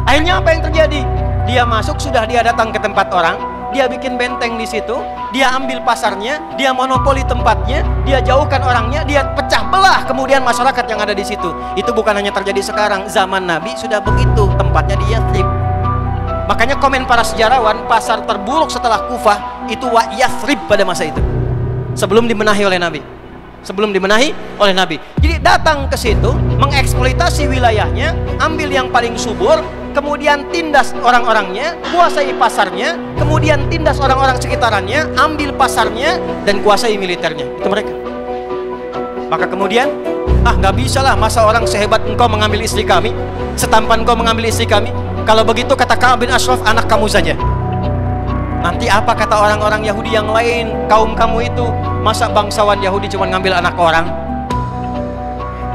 Akhirnya apa yang terjadi? Dia masuk, sudah dia datang ke tempat orang, dia bikin benteng di situ, dia ambil pasarnya, dia monopoli tempatnya, dia jauhkan orangnya, dia pecah belah kemudian masyarakat yang ada di situ. Itu bukan hanya terjadi sekarang, zaman Nabi sudah begitu, tempatnya di Yathrib. Makanya komen para sejarawan, pasar terburuk setelah Kufah itu Yathrib pada masa itu. Sebelum dibenahi oleh Nabi. Sebelum dibenahi oleh Nabi. Jadi datang ke situ, mengeksploitasi wilayahnya, ambil yang paling subur, kemudian tindas orang-orangnya, kuasai pasarnya, kemudian tindas orang-orang sekitarannya, ambil pasarnya, dan kuasai militernya. Itu mereka. Maka kemudian, nggak bisa lah, masa orang sehebat engkau mengambil istri kami, setampan engkau mengambil istri kami. Kalau begitu kata Ka'ab bin Ashraf, anak kamu saja. Nanti apa kata orang-orang Yahudi yang lain, kaum kamu itu, masa bangsawan Yahudi cuma ngambil anak orang?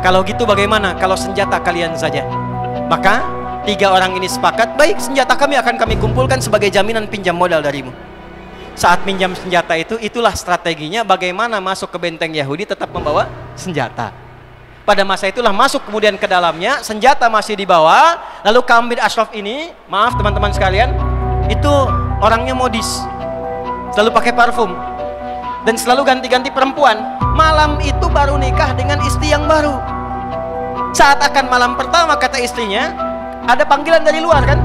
Kalau gitu bagaimana kalau senjata kalian saja? Maka 3 orang ini sepakat, baik, senjata kami akan kami kumpulkan sebagai jaminan pinjam modal darimu. Saat pinjam senjata itu, itulah strateginya bagaimana masuk ke benteng Yahudi tetap membawa senjata. Pada masa itulah masuk kemudian ke dalamnya, senjata masih dibawa. Lalu Ka'ab bin Ashraf ini, maaf teman-teman sekalian, itu orangnya modis, selalu pakai parfum dan selalu ganti-ganti perempuan. Malam itu baru nikah dengan istri yang baru. Saat akan malam pertama, kata istrinya, ada panggilan dari luar kan,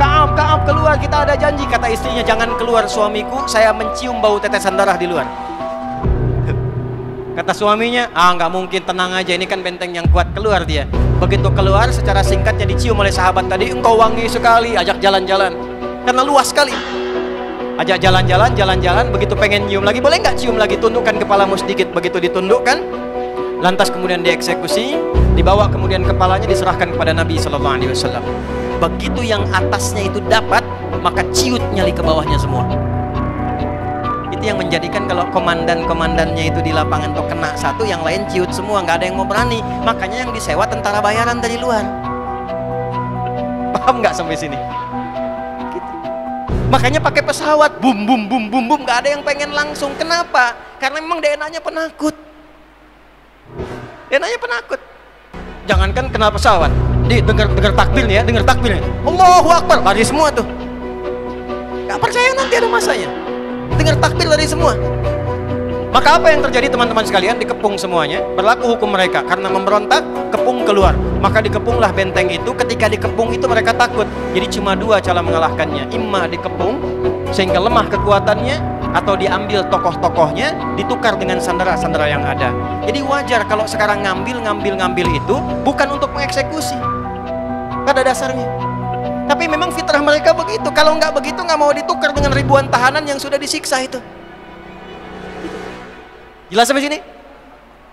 Ka'ab keluar, kita ada janji. Kata istrinya, jangan keluar suamiku, saya mencium bau tetesan darah di luar. Kata suaminya, nggak mungkin, tenang aja, ini kan benteng yang kuat. Keluar dia. Begitu keluar, secara singkatnya dicium oleh sahabat tadi, engkau wangi sekali, ajak jalan-jalan. Karena luas sekali. Ajak jalan-jalan, begitu pengen nyium lagi, boleh nggak cium lagi, tundukkan kepalamu sedikit. Begitu ditundukkan, lantas kemudian dieksekusi, dibawa kemudian kepalanya diserahkan kepada Nabi SAW. Begitu yang atasnya itu dapat, maka ciut nyali ke bawahnya semua. Itu yang menjadikan kalau komandan-komandannya itu di lapangan tuh kena satu, yang lain ciut semua, nggak ada yang mau berani. Makanya yang disewa tentara bayaran dari luar. Paham nggak sampai sini? Gitu. Makanya pakai pesawat, bum bum bum bum bum, nggak ada yang pengen langsung. Kenapa? Karena memang DNA-nya penakut. DNA-nya penakut. Jangankan kenal pesawat, dengar takbir nih ya, dengar takbir nih, Allahu Akbar, lari semua tuh. Nggak percaya nanti ada masanya. Dengar takbir lari semua. Maka apa yang terjadi teman-teman sekalian? Dikepung semuanya, berlaku hukum mereka. Karena memberontak, kepung keluar. Maka dikepunglah benteng itu. Ketika dikepung itu mereka takut. Jadi cuma 2 cara mengalahkannya. Imma dikepung sehingga lemah kekuatannya, atau diambil tokoh-tokohnya, ditukar dengan sandera-sandera yang ada. Jadi wajar kalau sekarang ngambil itu bukan untuk mengeksekusi pada dasarnya. Tapi memang fitrah mereka begitu. Kalau nggak begitu, nggak mau ditukar dengan ribuan tahanan yang sudah disiksa itu. Jelas sampai sini?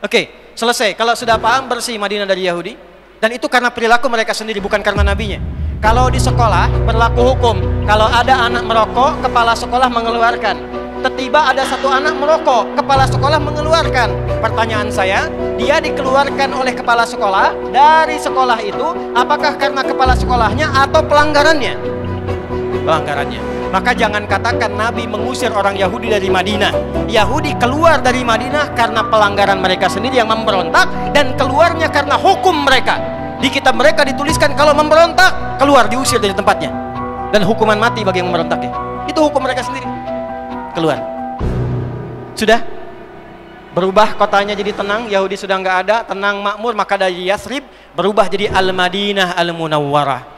Oke, selesai. Kalau sudah paham, bersih Madinah dari Yahudi. Dan itu karena perilaku mereka sendiri, bukan karena nabinya. Kalau di sekolah berlaku hukum, kalau ada anak merokok, kepala sekolah mengeluarkan. Tiba-tiba ada satu anak merokok, kepala sekolah mengeluarkan. Pertanyaan saya, dia dikeluarkan oleh kepala sekolah dari sekolah itu, apakah karena kepala sekolahnya atau pelanggarannya? Pelanggarannya. Maka jangan katakan Nabi mengusir orang Yahudi dari Madinah. Yahudi keluar dari Madinah karena pelanggaran mereka sendiri yang memberontak, dan keluarnya karena hukum mereka. Di kitab mereka dituliskan kalau memberontak, keluar, diusir dari tempatnya, dan hukuman mati bagi yang memberontaknya. Itu hukum mereka sendiri. Keluar. Sudah berubah kotanya jadi tenang, Yahudi sudah nggak ada, tenang makmur. Maka dari Yathrib berubah jadi Al-Madinah Al-Munawwarah.